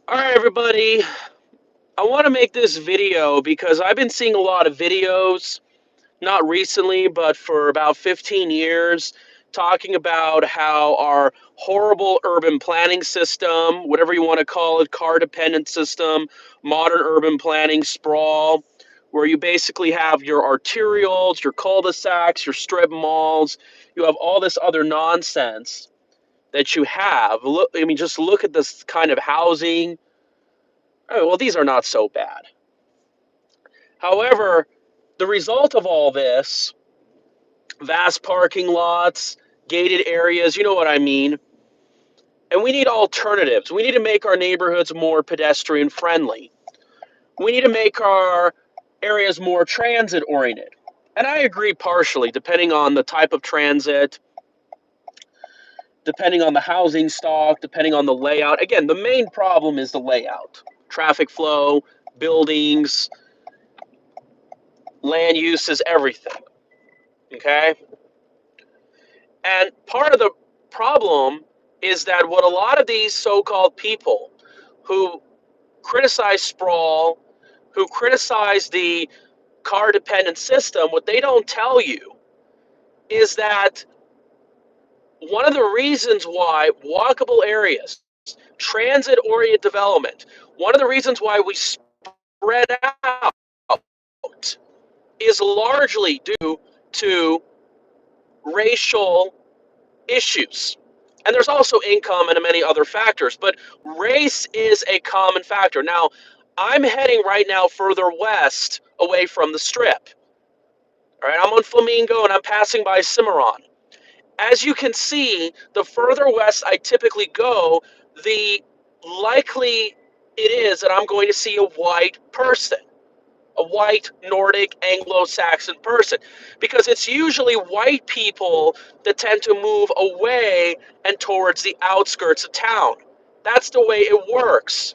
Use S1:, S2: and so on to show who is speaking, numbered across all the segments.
S1: All right, everybody. I want to make this video because I've been seeing a lot of videos, not recently, but for about 15 years, talking about how our horrible urban planning system, whatever you want to call it, car dependent system, modern urban planning, sprawl, where you basically have your arterials, your cul de sacs, your strip malls, you have all this other nonsense that you have. Look, I mean, just look at this kind of housing. Oh, well, these are not so bad. However, the result of all this, vast parking lots, gated areas, you know what I mean, and we need alternatives. We need to make our neighborhoods more pedestrian friendly. We need to make our areas more transit oriented. And I agree partially, depending on the type of transit, depending on the housing stock, depending on the layout. Again, the main problem is the layout, traffic flow, buildings, land uses, everything. Okay? And part of the problem is that what a lot of these so-called people who criticize sprawl, who criticize the car-dependent system, what they don't tell you is that one of the reasons why walkable areas, transit-oriented development, one of the reasons why we spread out is largely due to racial issues. And there's also income and many other factors, but race is a common factor. Now, I'm heading right now further west away from the strip. All right, I'm on Flamingo and I'm passing by Cimarron. As you can see, the further west I typically go, the likely it is that I'm going to see a white person, a white Nordic Anglo-Saxon person, because it's usually white people that tend to move away and towards the outskirts of town. That's the way it works.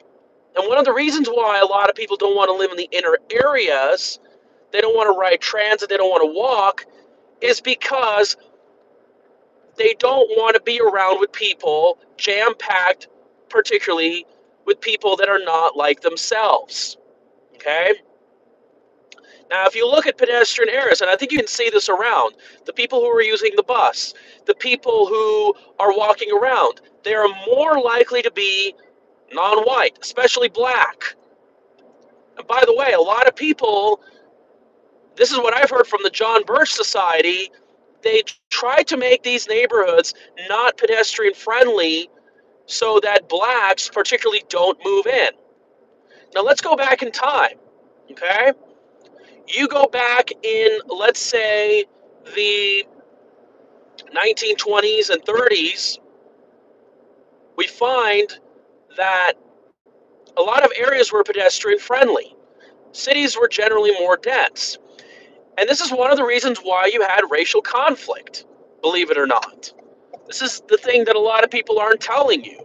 S1: And one of the reasons why a lot of people don't want to live in the inner areas, they don't want to ride transit, they don't want to walk, is because they don't want to be around with people jam-packed, particularly with people that are not like themselves. Okay? Now, if you look at pedestrian areas, and I think you can see this around, the people who are using the bus, the people who are walking around, they are more likely to be non-white, especially black. And by the way, a lot of people, this is what I've heard from the John Birch Society, they try to make these neighborhoods not pedestrian friendly so that blacks particularly don't move in. Now let's go back in time, okay? You go back in, let's say, the 1920s and 30s, we find that a lot of areas were pedestrian friendly. Cities were generally more dense. And this is one of the reasons why you had racial conflict, believe it or not. This is the thing that a lot of people aren't telling you,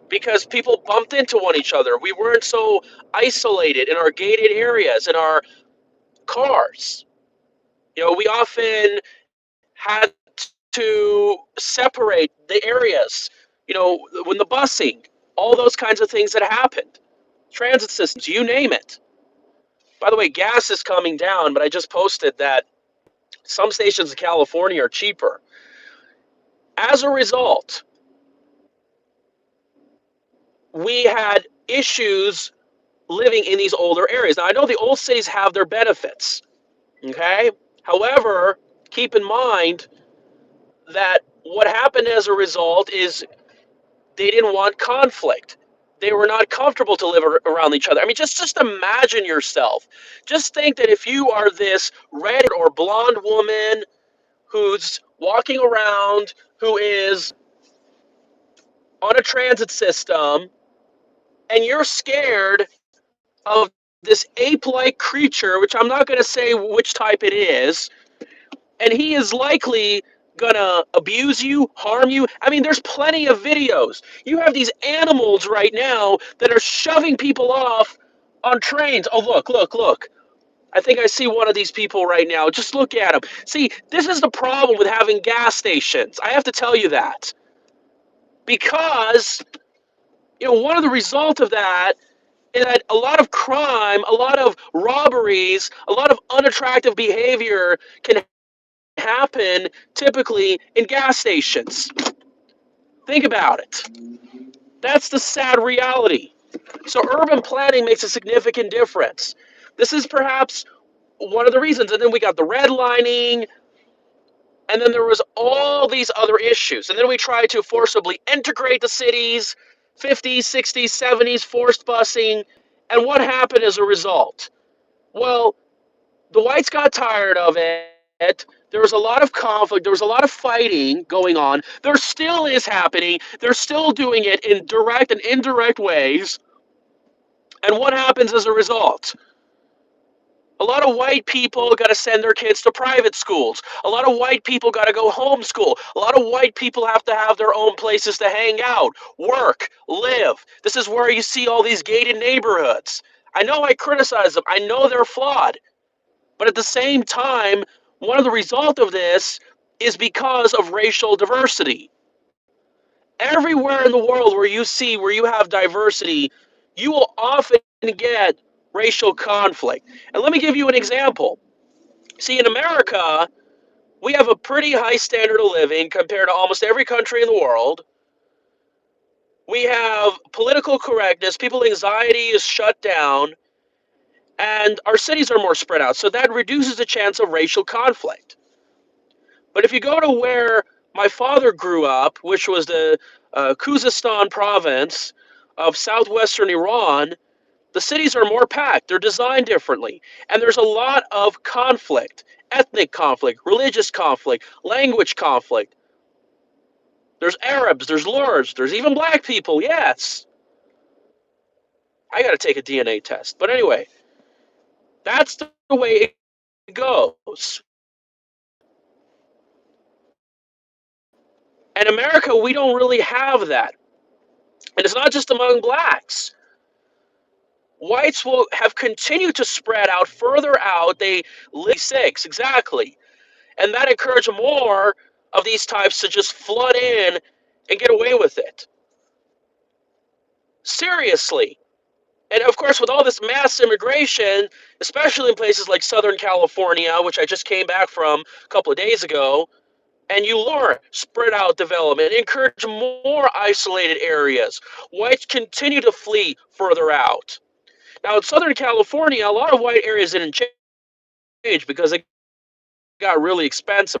S1: because people bumped into one each other. We weren't so isolated in our gated areas, in our cars. You know, we often had to separate the areas, you know, when the busing, all those kinds of things that happened. Transit systems, you name it. By the way, gas is coming down, but I just posted that some stations in California are cheaper. As a result, we had issues living in these older areas. Now, I know the old cities have their benefits, okay? However, keep in mind that what happened as a result is they didn't want conflict. They were not comfortable to live around each other. I mean, just imagine yourself. Just think that if you are this red or blonde woman who's walking around, who is on a transit system, and you're scared of this ape-like creature, which I'm not going to say which type it is, and he is likely gonna abuse you, harm you. I mean, there's plenty of videos. You have these animals right now that are shoving people off on trains. Oh, look, look, look. I think I see one of these people right now. Just look at him. See, this is the problem with having gas stations. I have to tell you that. Because One of the results of that is that a lot of crime, a lot of robberies, a lot of unattractive behavior can happen typically in gas stations. Think about it. That's the sad reality. So urban planning makes a significant difference. This is perhaps one of the reasons. And then we got the redlining, and then there was all these other issues. And then we tried to forcibly integrate the cities, 50s, 60s, 70s, forced busing. And what happened as a result? Well, the whites got tired of it. There was a lot of conflict. There was a lot of fighting going on. There still is happening. They're still doing it in direct and indirect ways. And what happens as a result? A lot of white people got to send their kids to private schools. A lot of white people got to go homeschool. A lot of white people have to have their own places to hang out, work, live. This is where you see all these gated neighborhoods. I know I criticize them. I know they're flawed. But at the same time, one of the results of this is because of racial diversity. Everywhere in the world where you have diversity, you will often get racial conflict. And let me give you an example. See, in America, we have a pretty high standard of living compared to almost every country in the world. We have political correctness, people's anxiety is shut down, and our cities are more spread out. So that reduces the chance of racial conflict. But if you go to where my father grew up, which was the Khuzestan province of southwestern Iran, the cities are more packed. They're designed differently. And there's a lot of conflict, ethnic conflict, religious conflict, language conflict. There's Arabs, there's Lurs, there's even black people, yes. I got to take a DNA test. But anyway, that's the way it goes. In America, we don't really have that. And it's not just among blacks. Whites will have continued to spread out further out. They live six, exactly. And that encouraged more of these types to just flood in and get away with it. Seriously. And of course, with all this mass immigration, especially in places like Southern California, which I just came back from a couple of days ago, and you learn spread out development, encourage more isolated areas. Whites continue to flee further out. Now, in Southern California, a lot of white areas didn't change because it got really expensive.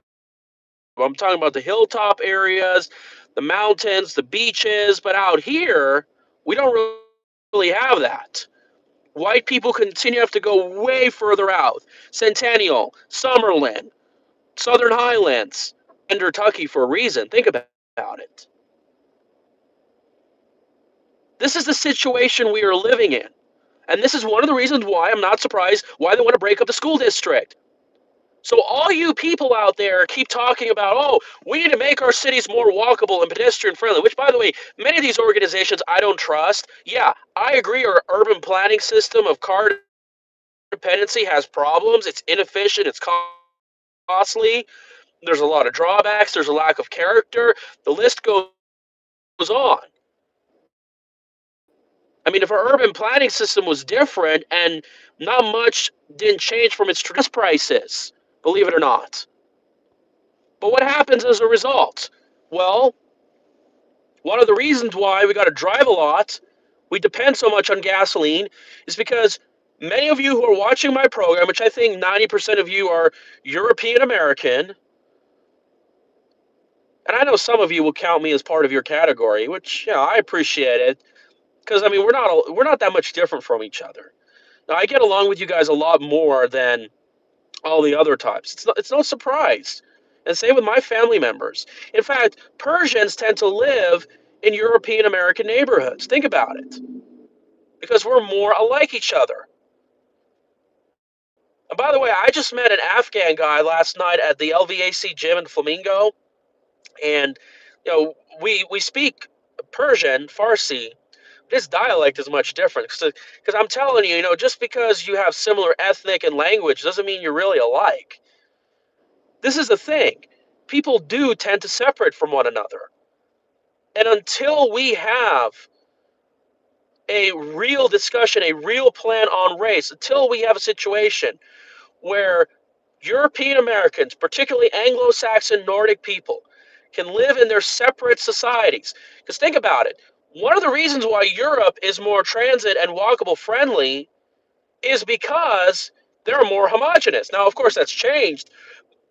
S1: I'm talking about the hilltop areas, the mountains, the beaches, but out here, we don't really have that. White people continue to have to go way further out. Centennial, Summerlin, Southern Highlands, and Kentucky for a reason. Think about it. This is the situation we are living in. And this is one of the reasons why I'm not surprised why they want to break up the school district. So all you people out there keep talking about, oh, we need to make our cities more walkable and pedestrian friendly, which, by the way, many of these organizations I don't trust. Yeah, I agree our urban planning system of car dependency has problems. It's inefficient. It's costly. There's a lot of drawbacks. There's a lack of character. The list goes on. I mean, if our urban planning system was different and not much didn't change from its prices, believe it or not. But what happens as a result? Well, one of the reasons why we got to drive a lot, we depend so much on gasoline, is because many of you who are watching my program, which I think 90% of you are European American, and I know some of you will count me as part of your category, which I appreciate it, because I mean we're not that much different from each other. Now I get along with you guys a lot more than all the other types. It's no surprise. And same with my family members. In fact, Persians tend to live in European American neighborhoods. Think about it. Because we're more alike each other. And by the way, I just met an Afghan guy last night at the LVAC gym in Flamingo. And, we speak Persian, Farsi. His dialect is much different. Because I'm telling you, just because you have similar ethnic and language doesn't mean you're really alike. This is the thing. People do tend to separate from one another. And until we have a real discussion, a real plan on race, until we have a situation where European Americans, particularly Anglo-Saxon Nordic people, can live in their separate societies. Because think about it. One of the reasons why Europe is more transit and walkable friendly is because they're more homogenous. Now, of course, that's changed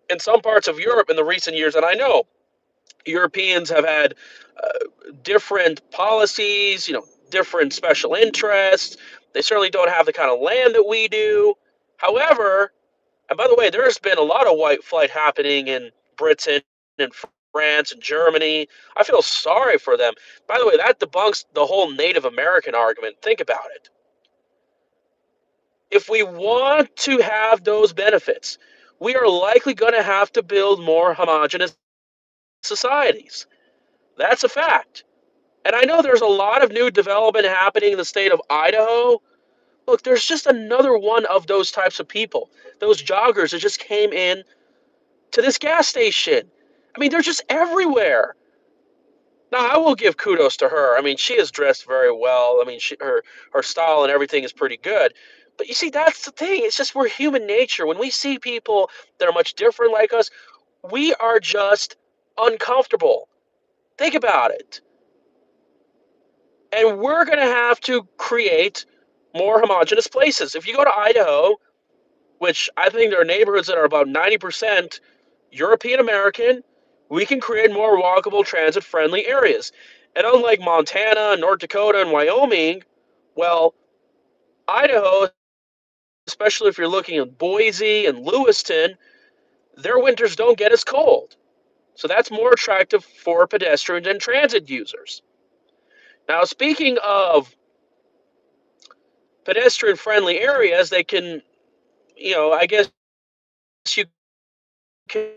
S1: in some parts of Europe in the recent years, and I know Europeans have had different policies, different special interests. They certainly don't have the kind of land that we do. However, and by the way, there's been a lot of white flight happening in Britain and France and Germany. I feel sorry for them. By the way, that debunks the whole Native American argument. Think about it. If we want to have those benefits, we are likely going to have to build more homogenous societies. That's a fact. And I know there's a lot of new development happening in the state of Idaho. Look, there's just another one of those types of people. Those joggers that just came in to this gas station. I mean, they're just everywhere. Now, I will give kudos to her. I mean, she is dressed very well. I mean, her style and everything is pretty good. But you see, that's the thing. It's just we're human nature. When we see people that are much different like us, we are just uncomfortable. Think about it. And we're going to have to create more homogenous places. If you go to Idaho, which I think there are neighborhoods that are about 90% European American, we can create more walkable, transit friendly areas. And unlike Montana, North Dakota, and Wyoming, well, Idaho, especially if you're looking at Boise and Lewiston, their winters don't get as cold. So that's more attractive for pedestrians and transit users. Now, speaking of pedestrian friendly areas, they can, I guess you can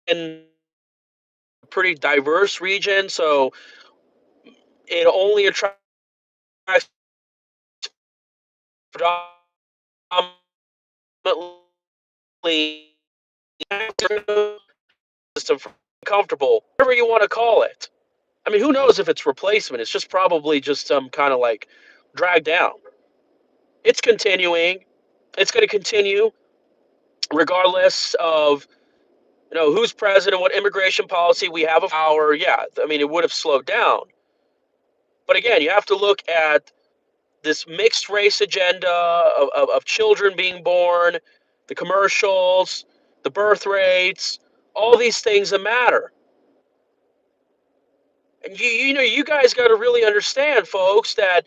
S1: in a pretty diverse region, so it only attracts predominantly system comfortable, whatever you want to call it. I mean, who knows if it's replacement? It's just probably just some kind of like drag down. It's continuing. It's going to continue regardless of who's president, what immigration policy we have of power. Yeah, I mean, it would have slowed down. But again, you have to look at this mixed race agenda of children being born, the commercials, the birth rates, all these things that matter. And you guys got to really understand, folks, that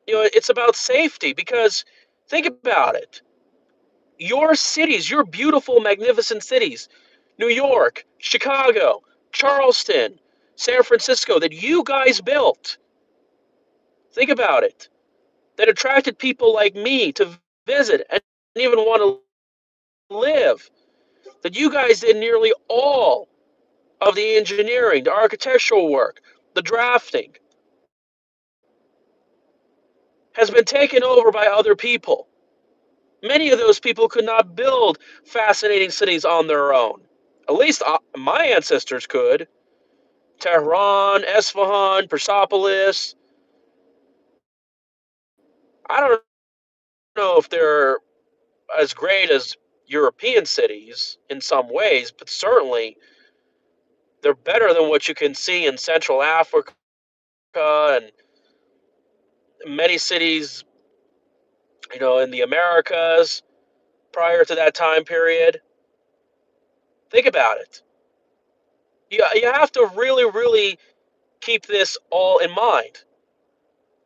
S1: it's about safety, because think about it. Your cities, your beautiful, magnificent cities, New York, Chicago, Charleston, San Francisco, that you guys built. Think about it. That attracted people like me to visit and even want to live. That you guys did nearly all of the engineering, the architectural work, the drafting, has been taken over by other people. Many of those people could not build fascinating cities on their own. At least my ancestors could. Tehran, Esfahan, Persepolis. I don't know if they're as great as European cities in some ways, but certainly they're better than what you can see in Central Africa and many cities, in the Americas prior to that time period. Think about it. You have to really, really keep this all in mind.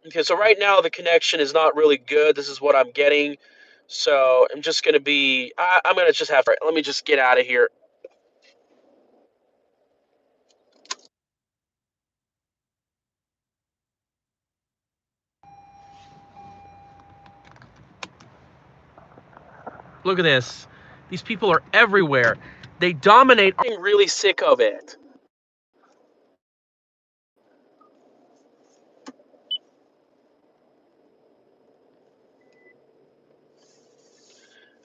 S1: Okay, so right now the connection is not really good. This is what I'm getting. So I'm just going to be, I'm going to just have, let me just get out of here. Look at this. These people are everywhere. They dominate. I'm really sick of it.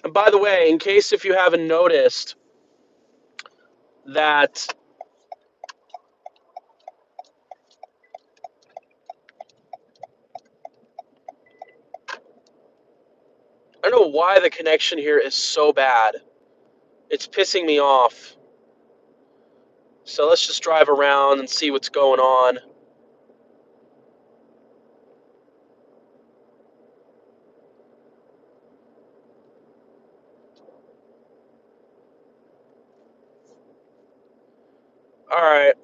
S1: And by the way, in case if you haven't noticed that don't know why the connection here is so bad. It's pissing me off. So let's just drive around and see what's going on. All right.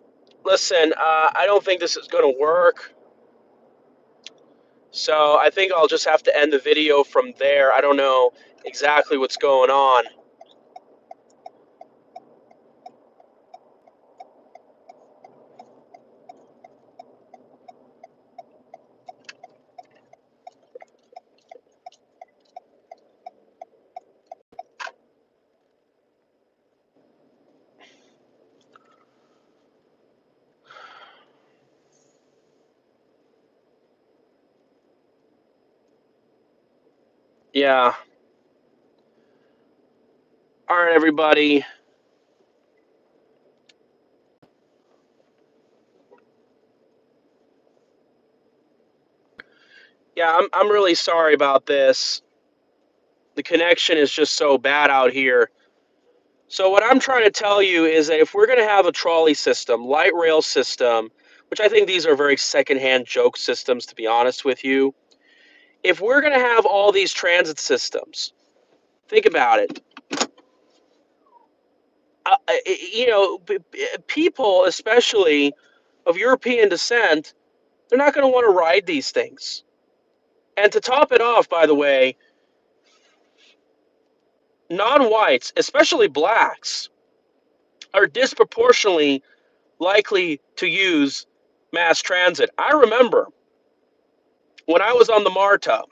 S1: Listen, I don't think this is going to work. So I think I'll just have to end the video from there. I don't know exactly what's going on. Yeah. All right, everybody. Yeah, I'm really sorry about this. The connection is just so bad out here. So what I'm trying to tell you is that if we're going to have a trolley system, light rail system, which I think these are very secondhand joke systems, to be honest with you, if we're going to have all these transit systems, think about it. You know, people, especially of European descent, they're not going to want to ride these things. And to top it off, by the way, non-whites, especially blacks, are disproportionately likely to use mass transit. I remember when I was on the MARTA,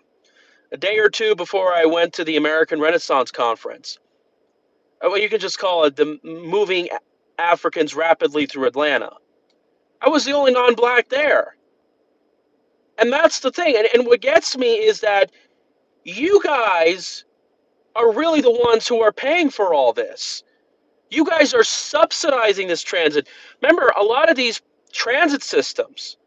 S1: a day or two before I went to the American Renaissance Conference, well, you can just call it the moving Africans rapidly through Atlanta. I was the only non-black there. And that's the thing. And what gets me is that you guys are really the ones who are paying for all this. You guys are subsidizing this transit. Remember, a lot of these transit systems,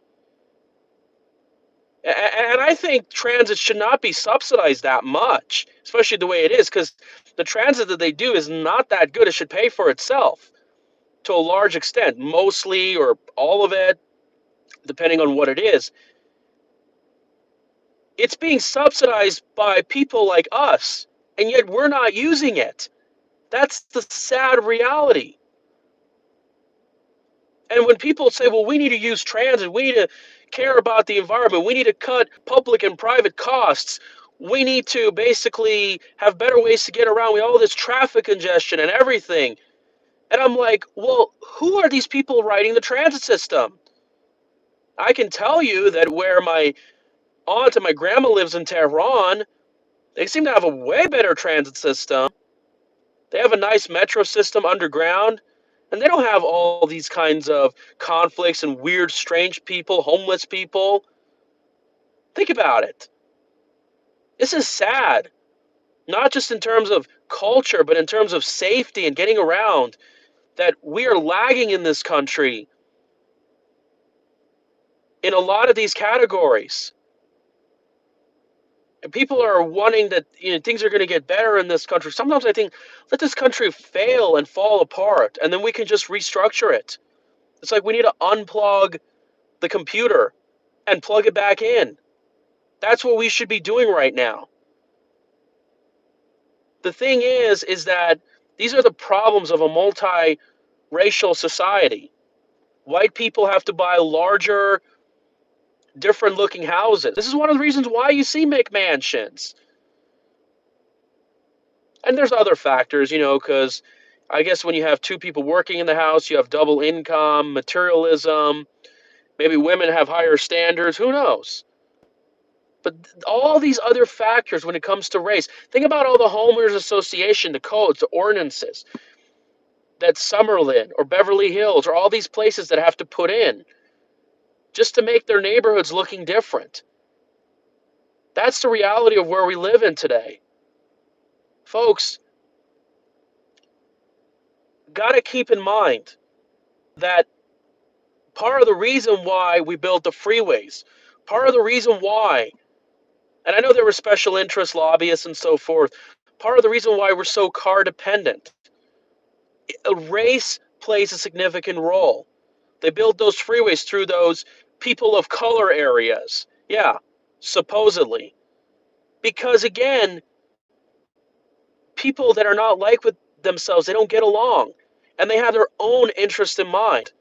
S1: and I think transit should not be subsidized that much, especially the way it is, because the transit that they do is not that good. It should pay for itself to a large extent, mostly or all of it, depending on what it is. It's being subsidized by people like us, and yet we're not using it. That's the sad reality. And when people say, well, we need to use transit, we need to care about the environment, we need to cut public and private costs, we need to basically have better ways to get around with all this traffic congestion and everything. And I'm like, well, who are these people riding the transit system? I can tell you that where my aunt and my grandma lives in Tehran, they seem to have a way better transit system. They have a nice metro system underground, and they don't have all these kinds of conflicts and weird, strange people, homeless people. Think about it. This is sad, not just in terms of culture, but in terms of safety and getting around, that we are lagging in this country in a lot of these categories. And people are wanting that things are going to get better in this country. Sometimes I think, let this country fail and fall apart, and then we can just restructure it. It's like we need to unplug the computer and plug it back in. That's what we should be doing right now. The thing is that these are the problems of a multi-racial society. White people have to buy larger, different looking houses. This is one of the reasons why you see McMansions. And there's other factors, because I guess when you have two people working in the house, you have double income, materialism, maybe women have higher standards, who knows? But all these other factors when it comes to race, think about all the homeowners association, the codes, the ordinances that Summerlin or Beverly Hills or all these places that have to put in just to make their neighborhoods looking different. That's the reality of where we live in today. Folks, got to keep in mind that part of the reason why we built the freeways, part of the reason why And I know there were special interest lobbyists and so forth. Part of the reason why we're so car dependent, race plays a significant role. They built those freeways through those people of color areas. Yeah, supposedly. Because again, people that are not like with themselves, they don't get along. And they have their own interest in mind.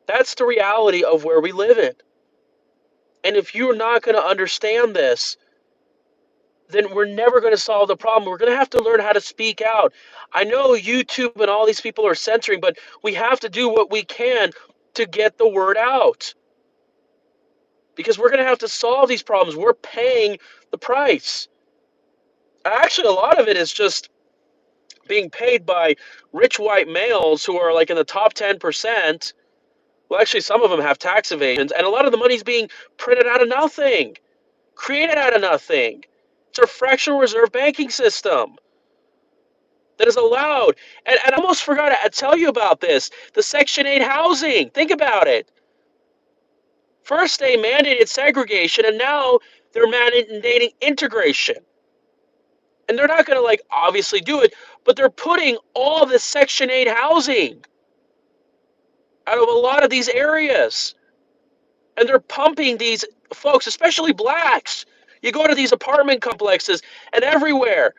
S1: That's the reality of where we live in. And if you're not going to understand this, then we're never going to solve the problem. We're going to have to learn how to speak out. I know YouTube and all these people are censoring, but we have to do what we can to get the word out. Because we're going to have to solve these problems. We're paying the price. Actually, a lot of it is just being paid by rich white males who are like in the top 10%. Well, actually, some of them have tax evasions, and a lot of the money's being printed out of nothing, created out of nothing. It's our fractional reserve banking system that is allowed. And I almost forgot to tell you about this. The Section 8 housing. Think about it. First, they mandated segregation, and now they're mandating integration. And they're not going to, like, obviously do it, but they're putting all this Section 8 housing out of a lot of these areas. And they're pumping these folks, especially blacks. You go to these apartment complexes, and everywhere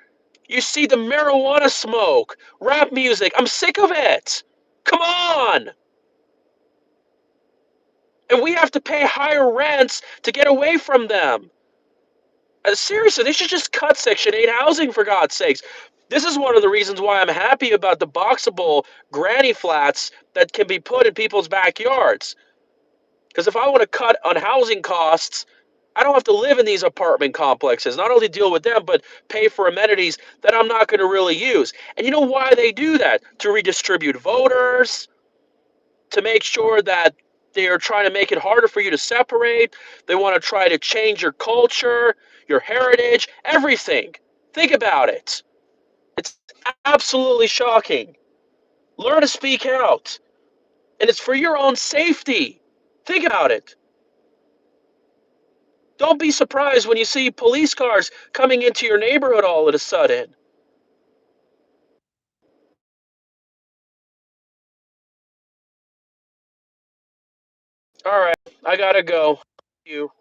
S1: you see the marijuana smoke, rap music. I'm sick of it. Come on. And we have to pay higher rents to get away from them. Seriously, they should just cut Section 8 housing, for God's sakes. This is one of the reasons why I'm happy about the boxable granny flats that can be put in people's backyards. Because if I want to cut on housing costs, I don't have to live in these apartment complexes. Not only deal with them, but pay for amenities that I'm not going to really use. And you know why they do that? To redistribute voters, to make sure that they are trying to make it harder for you to separate. They want to try to change your culture, your heritage, everything. Think about it. It's absolutely shocking. Learn to speak out. And it's for your own safety. Think about it. Don't be surprised when you see police cars coming into your neighborhood all of a sudden. All right, I gotta go. Thank you.